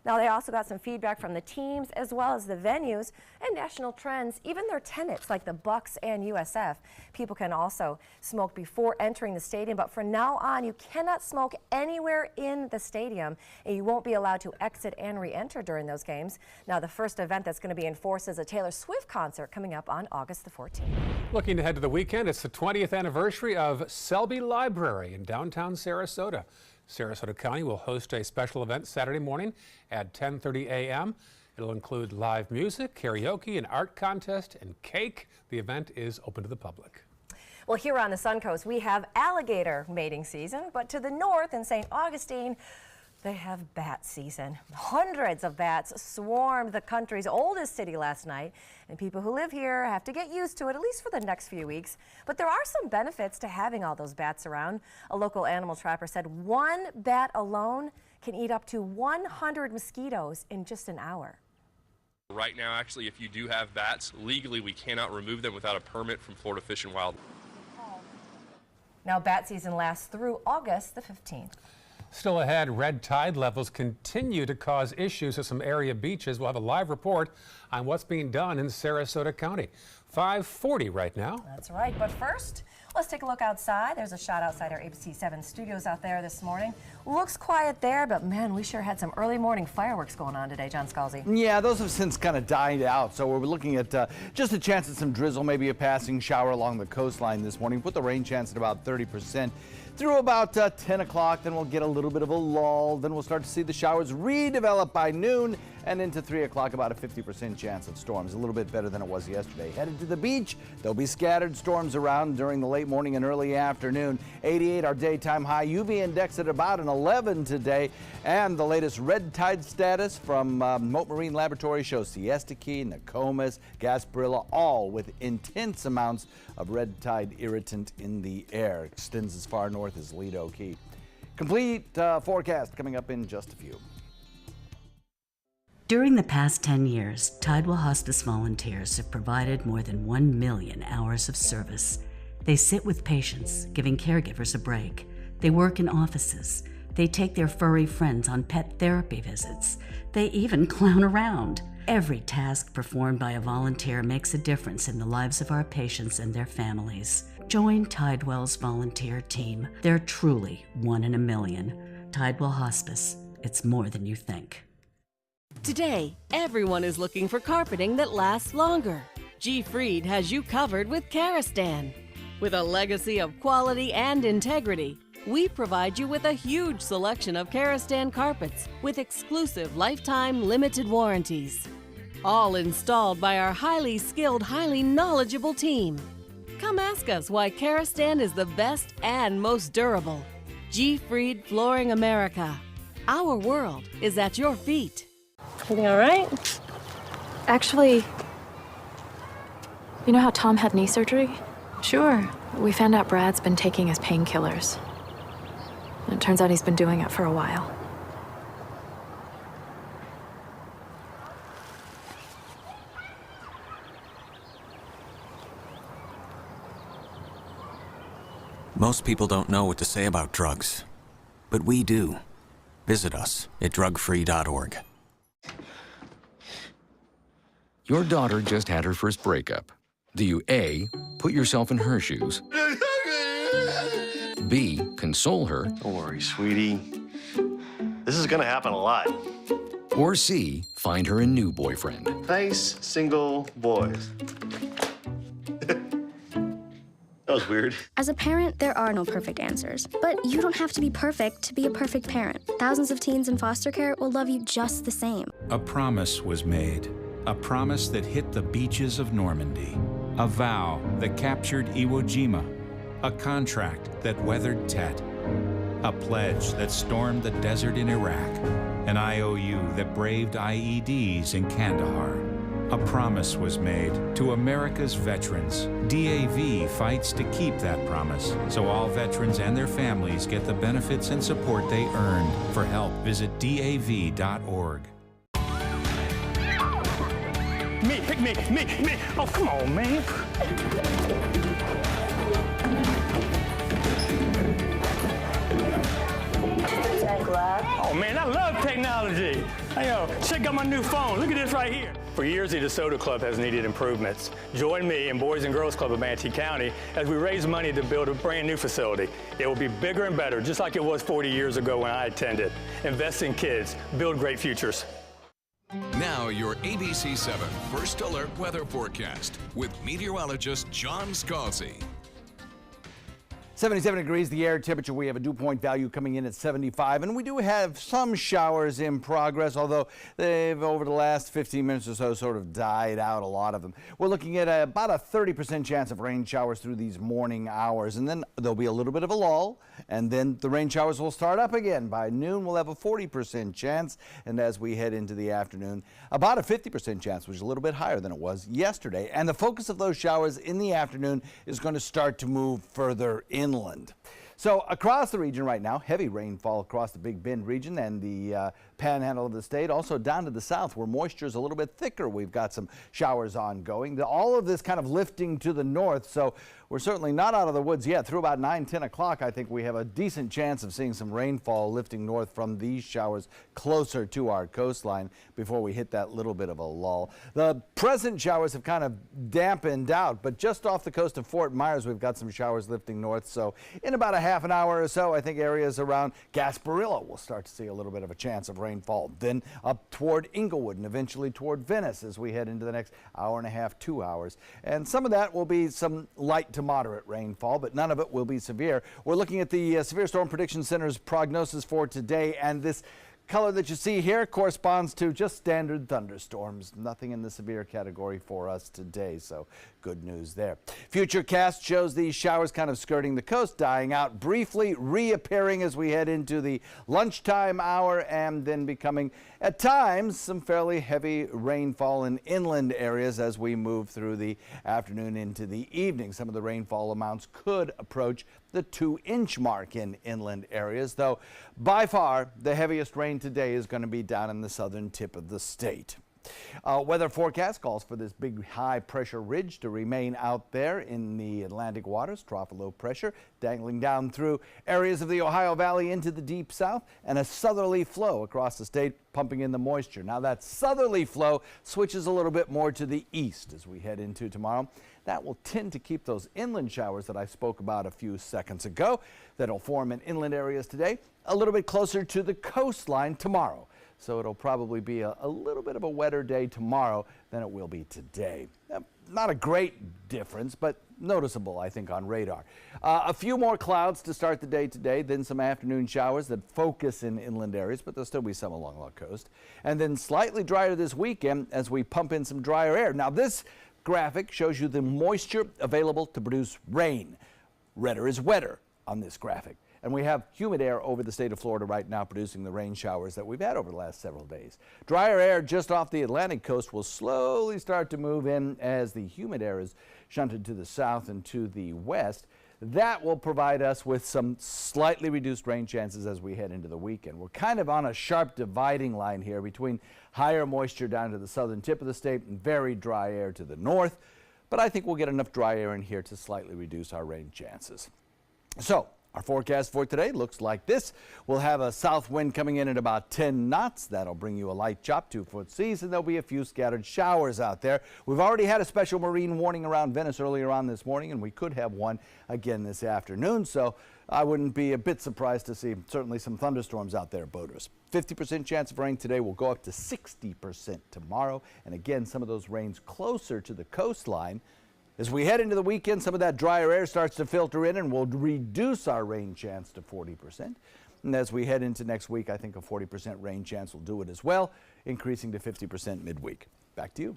Now, they also got some feedback from the teams as well as the venues and national trends, even their tenants like the Bucks and USF. People can also smoke before entering the stadium, but from now on, you cannot smoke anywhere in the stadium, and you won't be allowed to exit and re-enter during those games. Now, the first event that's going to be enforced is a Taylor Swift concert coming up on August the 14th. Looking ahead to the weekend, it's the 20th anniversary of Selby Library in downtown Sarasota. Sarasota County will host a special event Saturday morning at 10:30 a.m. It'll include live music, karaoke, an art contest, and cake. The event is open to the public. Well, here on the Suncoast, we have alligator mating season, but to the north in St. Augustine, they have bat season. Hundreds of bats swarmed the country's oldest city last night, and people who live here have to get used to it, at least for the next few weeks. But there are some benefits to having all those bats around. A local animal trapper said one bat alone can eat up to 100 mosquitoes in just an hour. Right now, actually, if you do have bats, legally we cannot remove them without a permit from Florida Fish and Wildlife. Now, bat season lasts through August the 15th. Still ahead, red tide levels continue to cause issues at some area beaches. We'll have a live report on what's being done in Sarasota County. 5:40 right now. That's right, but first, let's take a look outside. There's a shot outside our ABC7 studios out there this morning. Looks quiet there, but man, we sure had some early morning fireworks going on today, John Scalzi. Yeah, those have since kind of died out, so we're looking at just a chance at some drizzle, maybe a passing shower along the coastline this morning. Put the rain chance at about 30%. Through about 10 o'clock, then we'll get a little bit of a lull. Then we'll start to see the showers redevelop by noon, and into 3 o'clock, about a 50% chance of storms. A little bit better than it was yesterday. Headed to the beach, there'll be scattered storms around during the late morning and early afternoon. 88 our daytime high. UV index at about an 11 today. And the latest red tide status from Mote Marine Laboratory shows Siesta Key, Nokomis, Gasparilla, all with intense amounts of red tide irritant in the air. Extends as far north as Lido Key. Complete forecast coming up in just a few. During the past 10 years, Tidewell Hospice volunteers have provided more than 1 million hours of service. They sit with patients, giving caregivers a break. They work in offices. They take their furry friends on pet therapy visits. They even clown around. Every task performed by a volunteer makes a difference in the lives of our patients and their families. Join Tidewell's volunteer team. They're truly 1 in a million. Tidewell Hospice. It's more than you think. Today, everyone is looking for carpeting that lasts longer. G. Fried has you covered with Karastan. With a legacy of quality and integrity, we provide you with a huge selection of Karastan carpets with exclusive lifetime limited warranties. All installed by our highly skilled, highly knowledgeable team. Come ask us why Karastan is the best and most durable. G. Fried Flooring America. Our world is at your feet. Everything all right? Actually, you know how Tom had knee surgery? Sure. We found out Brad's been taking his painkillers. And it turns out he's been doing it for a while. Most people don't know what to say about drugs, but we do. Visit us at drugfree.org. Your daughter just had her first breakup. Do you A, put yourself in her shoes? B, console her? Don't worry, sweetie. This is gonna happen a lot. Or C, find her a new boyfriend? Nice, single boys. That was weird. As a parent, there are no perfect answers. But you don't have to be perfect to be a perfect parent. Thousands of teens in foster care will love you just the same. A promise was made. A promise that hit the beaches of Normandy. A vow that captured Iwo Jima. A contract that weathered Tet. A pledge that stormed the desert in Iraq. An IOU that braved IEDs in Kandahar. A promise was made to America's veterans. DAV fights to keep that promise, so all veterans and their families get the benefits and support they earned. For help, visit DAV.org. Me, pick me. Oh, come on, man. relax. Oh man, I love technology. Hey, yo, check out my new phone. Look at this right here. For years, the DeSoto Club has needed improvements. Join me and Boys and Girls Club of Manatee County as we raise money to build a brand new facility. It will be bigger and better, just like it was 40 years ago when I attended. Invest in kids, build great futures. Now your ABC 7 First Alert weather forecast with meteorologist John Scalzi. 77 degrees the air temperature. We have a dew point value coming in at 75, and we do have some showers in progress, although they've over the last 15 minutes or so sort of died out, a lot of them. We're looking at about a 30% chance of rain showers through these morning hours, and then there'll be a little bit of a lull, and then the rain showers will start up again. By noon, we'll have a 40% chance, and as we head into the afternoon, about a 50% chance, which is a little bit higher than it was yesterday. And the focus of those showers in the afternoon is going to start to move further inland. So across the region right now, heavy rainfall across the Big Bend region and the panhandle of the state. Also down to the south where moisture is a little bit thicker. We've got some showers ongoing. All of this kind of lifting to the north. So we're certainly not out of the woods yet. Through about 9, 10 o'clock, I think we have a decent chance of seeing some rainfall lifting north from these showers closer to our coastline before we hit that little bit of a lull. The present showers have kind of dampened out, but just off the coast of Fort Myers, we've got some showers lifting north. So in about a half an hour or so, I think areas around Gasparilla will start to see a little bit of a chance of rainfall. Then up toward Inglewood and eventually toward Venice as we head into the next hour and a half, 2 hours. And some of that will be some light to moderate rainfall, but none of it will be severe. We're looking at the Severe Storm Prediction Center's prognosis for today, and this color that you see here corresponds to just standard thunderstorms. Nothing in the severe category for us today, so good news there. Futurecast shows these showers kind of skirting the coast, dying out briefly, reappearing as we head into the lunchtime hour, and then becoming, at times, some fairly heavy rainfall in inland areas as we move through the afternoon into the evening. Some of the rainfall amounts could approach the 2-inch mark in inland areas, though by far the heaviest rain today is going to be down in the southern tip of the state. Weather forecast calls for this big high pressure ridge to remain out there in the Atlantic waters, trough of low pressure, dangling down through areas of the Ohio Valley into the deep south, and a southerly flow across the state pumping in the moisture. Now that southerly flow switches a little bit more to the east as we head into tomorrow. That will tend to keep those inland showers that I spoke about a few seconds ago that'll form in inland areas today a little bit closer to the coastline tomorrow. So it'll probably be a little bit of a wetter day tomorrow than it will be today. Not a great difference, but noticeable, I think, on radar. A few more clouds to start the day today, then some afternoon showers that focus in inland areas, but there'll still be some along the coast. And then slightly drier this weekend as we pump in some drier air. Now this graphic shows you the moisture available to produce rain. Redder is wetter on this graphic. And we have humid air over the state of Florida right now producing the rain showers that we've had over the last several days. Drier air just off the Atlantic coast will slowly start to move in as the humid air is shunted to the south and to the west. That will provide us with some slightly reduced rain chances as we head into the weekend. We're kind of on a sharp dividing line here between higher moisture down to the southern tip of the state and very dry air to the north. But I think we'll get enough dry air in here to slightly reduce our rain chances. So our forecast for today looks like this. We'll have a south wind coming in at about 10 knots. That'll bring you a light chop, 2-foot seas, and there'll be a few scattered showers out there. We've already had a special marine warning around Venice earlier on this morning, and we could have one again this afternoon. So I wouldn't be a bit surprised to see certainly some thunderstorms out there, boaters. 50% chance of rain today will go up to 60% tomorrow. And again, some of those rains closer to the coastline. As we head into the weekend, some of that drier air starts to filter in and will reduce our rain chance to 40%. And as we head into next week, I think a 40% rain chance will do it as well, increasing to 50% midweek. Back to you.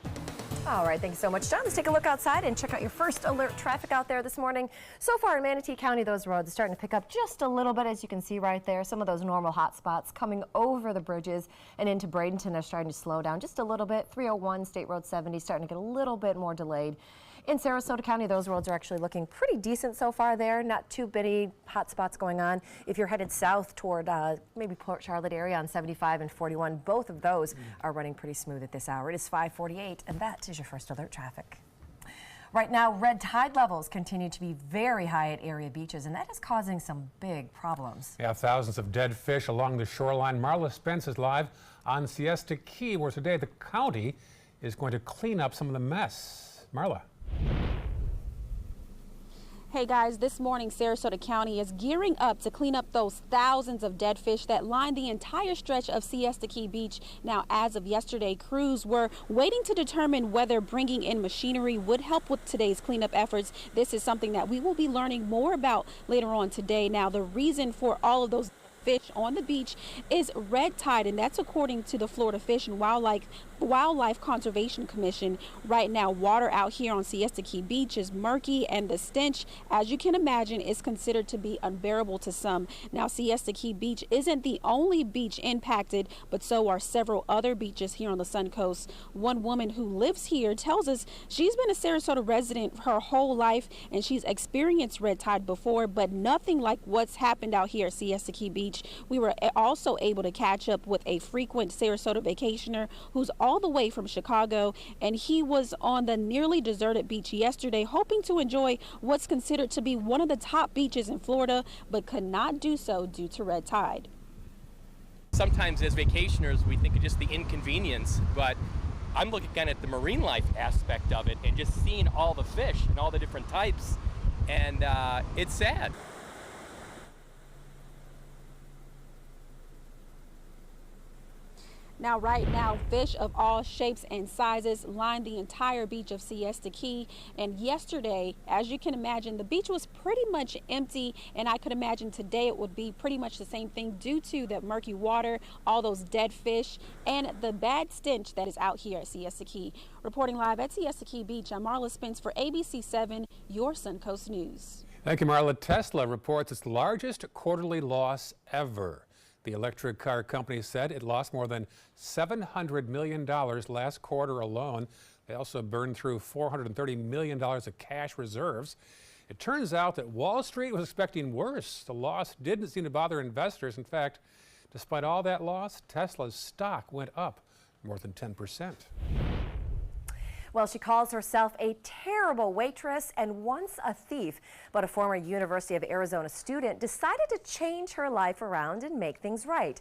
All right, thank you so much, John. Let's take a look outside and check out your first alert traffic out there this morning. So far in Manatee County, those roads are starting to pick up just a little bit, as you can see right there. Some of those normal hot spots coming over the bridges and into Bradenton are starting to slow down just a little bit. 301 State Road 70 starting to get a little bit more delayed. In Sarasota County, those roads are actually looking pretty decent so far there. Not too many hot spots going on. If you're headed south toward maybe Port Charlotte area on 75 and 41, both of those are running pretty smooth at this hour. It is 5:48, and that is your first alert traffic. Right now, red tide levels continue to be very high at area beaches, and that is causing some big problems. Yeah, thousands of dead fish along the shoreline. Marla Spence is live on Siesta Key, where today the county is going to clean up some of the mess. Marla. Hey guys, this morning Sarasota County is gearing up to clean up those thousands of dead fish that line the entire stretch of Siesta Key Beach. Now, as of yesterday, crews were waiting to determine whether bringing in machinery would help with today's cleanup efforts. This is something that we will be learning more about later on today. Now, the reason for all of those fish on the beach is red tide, and that's according to the Florida Fish and Wildlife Conservation Commission. Right now, water out here on Siesta Key Beach is murky, and the stench, as you can imagine, is considered to be unbearable to some. Now, Siesta Key Beach isn't the only beach impacted, but so are several other beaches here on the Suncoast. One woman who lives here tells us she's been a Sarasota resident her whole life, and she's experienced red tide before, but nothing like what's happened out here at Siesta Key Beach. We were also able to catch up with a frequent Sarasota vacationer who's all the way from Chicago, and he was on the nearly deserted beach yesterday, hoping to enjoy what's considered to be one of the top beaches in Florida, but could not do so due to red tide. Sometimes as vacationers, we think of just the inconvenience, but I'm looking kind of at the marine life aspect of it and just seeing all the fish and all the different types, and it's sad. Now, right now, fish of all shapes and sizes line the entire beach of Siesta Key. And yesterday, as you can imagine, the beach was pretty much empty. And I could imagine today it would be pretty much the same thing due to the murky water, all those dead fish, and the bad stench that is out here at Siesta Key. Reporting live at Siesta Key Beach, I'm Marla Spence for ABC 7, your Suncoast News. Thank you, Marla. Tesla reports its largest quarterly loss ever. The electric car company said it lost more than $700 million last quarter alone. They also burned through $430 million of cash reserves. It turns out that Wall Street was expecting worse. The loss didn't seem to bother investors. In fact, despite all that loss, Tesla's stock went up more than 10%. Well, she calls herself a terrible waitress and once a thief, but a former University of Arizona student decided to change her life around and make things right.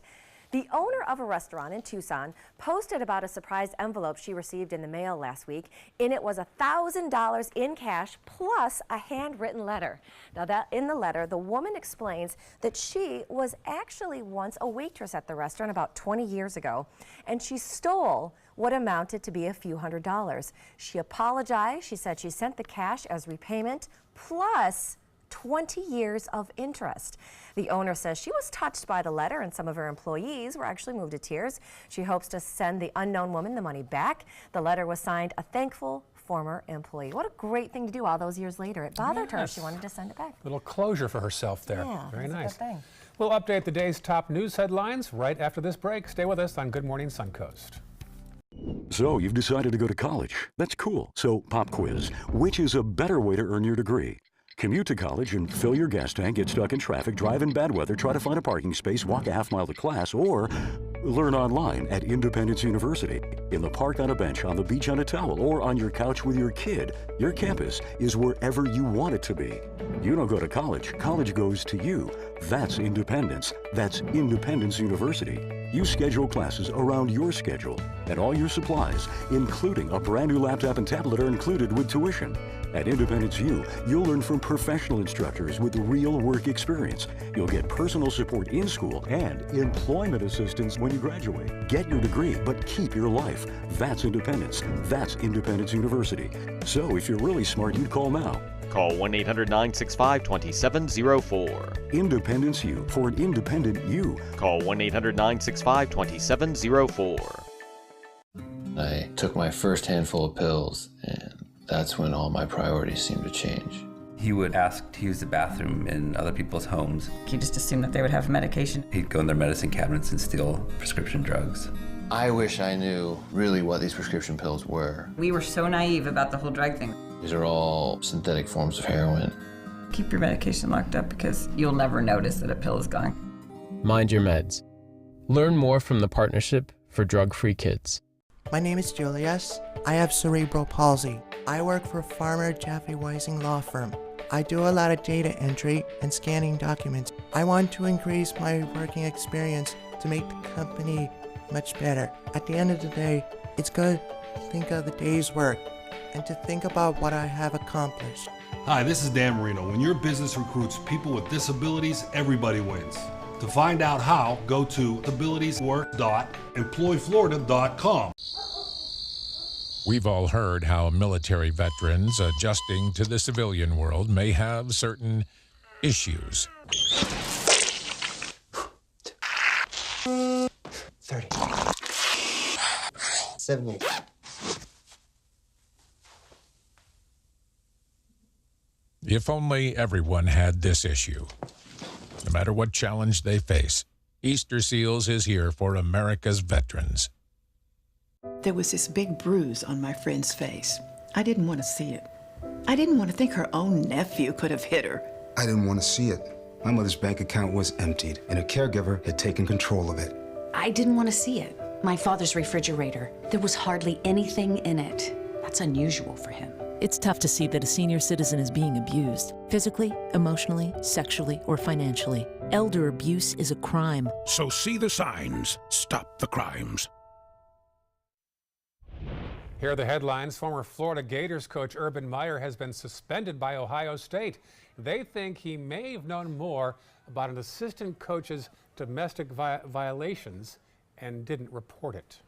The owner of a restaurant in Tucson posted about a surprise envelope she received in the mail last week. In it was $1,000 in cash plus a handwritten letter. Now, in the letter, the woman explains that she was actually once a waitress at the restaurant about 20 years ago, and she stole what amounted to be a few $100s. She apologized. She said she sent the cash as repayment plus 20 years of interest. The owner says she was touched by the letter, and some of her employees were actually moved to tears. She hopes to send the unknown woman the money back. The letter was signed a thankful former employee. What a great thing to do all those years later. It bothered her. She wanted to send it back. Little closure for herself there. Yeah, very nice. A good thing. We'll update the day's top news headlines right after this break. Stay with us on Good Morning Suncoast. So you've decided to go to college. That's cool. So pop quiz. Which is a better way to earn your degree? Commute to college and fill your gas tank, get stuck in traffic, drive in bad weather, try to find a parking space, walk a half-mile to class, or learn online at Independence University. In the park on a bench, on the beach on a towel, or on your couch with your kid, your campus is wherever you want it to be. You don't go to college. College goes to you. That's independence. That's Independence University. You schedule classes around your schedule, and all your supplies, including a brand new laptop and tablet, are included with tuition. At Independence U, you'll learn from professional instructors with real work experience. You'll get personal support in school and employment assistance when you graduate. Get your degree, but keep your life. That's independence. That's Independence University. So if you're really smart, you'd call now. Call 1-800-965-2704. Independence U, for an independent you. Call 1-800-965-2704. I took my first handful of pills, and that's when all my priorities seemed to change. He would ask to use the bathroom in other people's homes. He just assumed that they would have medication. He'd go in their medicine cabinets and steal prescription drugs. I wish I knew really what these prescription pills were. We were so naive about the whole drug thing. These are all synthetic forms of heroin. Keep your medication locked up because you'll never notice that a pill is gone. Mind your meds. Learn more from the Partnership for Drug-Free Kids. My name is Julius. I have cerebral palsy. I work for Farmer Jeffrey Weising Law Firm. I do a lot of data entry and scanning documents. I want to increase my working experience to make the company much better. At the end of the day, it's good to think of the day's work and to think about what I have accomplished. Hi, this is Dan Marino. When your business recruits people with disabilities, everybody wins. To find out how, go to abilitieswork.employflorida.com. We've all heard how military veterans adjusting to the civilian world may have certain issues. 30. 70. If only everyone had this issue. No matter what challenge they face, Easter Seals is here for America's veterans. There was this big bruise on my friend's face. I didn't want to see it. I didn't want to think her own nephew could have hit her. I didn't want to see it. My mother's bank account was emptied, and a caregiver had taken control of it. I didn't want to see it. My father's refrigerator. There was hardly anything in it. That's unusual for him. It's tough to see that a senior citizen is being abused, physically, emotionally, sexually, or financially. Elder abuse is a crime. So see the signs. Stop the crimes. Here are the headlines. Former Florida Gators coach Urban Meyer has been suspended by Ohio State. They think he may have known more about an assistant coach's domestic violations and didn't report it.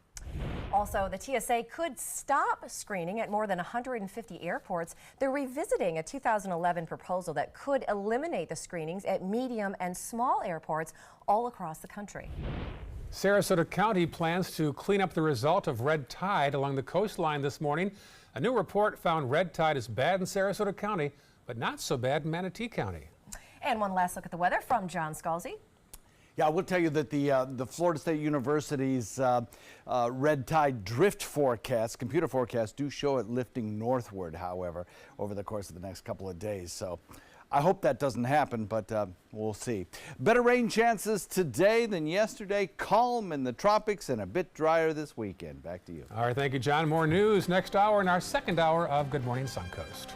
Also, the TSA could stop screening at more than 150 airports. They're revisiting a 2011 proposal that could eliminate the screenings at medium and small airports all across the country. Sarasota County plans to clean up the result of red tide along the coastline this morning. A new report found red tide is bad in Sarasota County, but not so bad in Manatee County. And one last look at the weather from John Scalzi. Yeah, I will tell you that the Florida State University's red tide drift forecast, computer forecasts, do show it lifting northward, however, over the course of the next couple of days. So I hope that doesn't happen, but we'll see. Better rain chances today than yesterday. Calm in the tropics and a bit drier this weekend. Back to you. All right, thank you, John. More news next hour in our second hour of Good Morning Suncoast.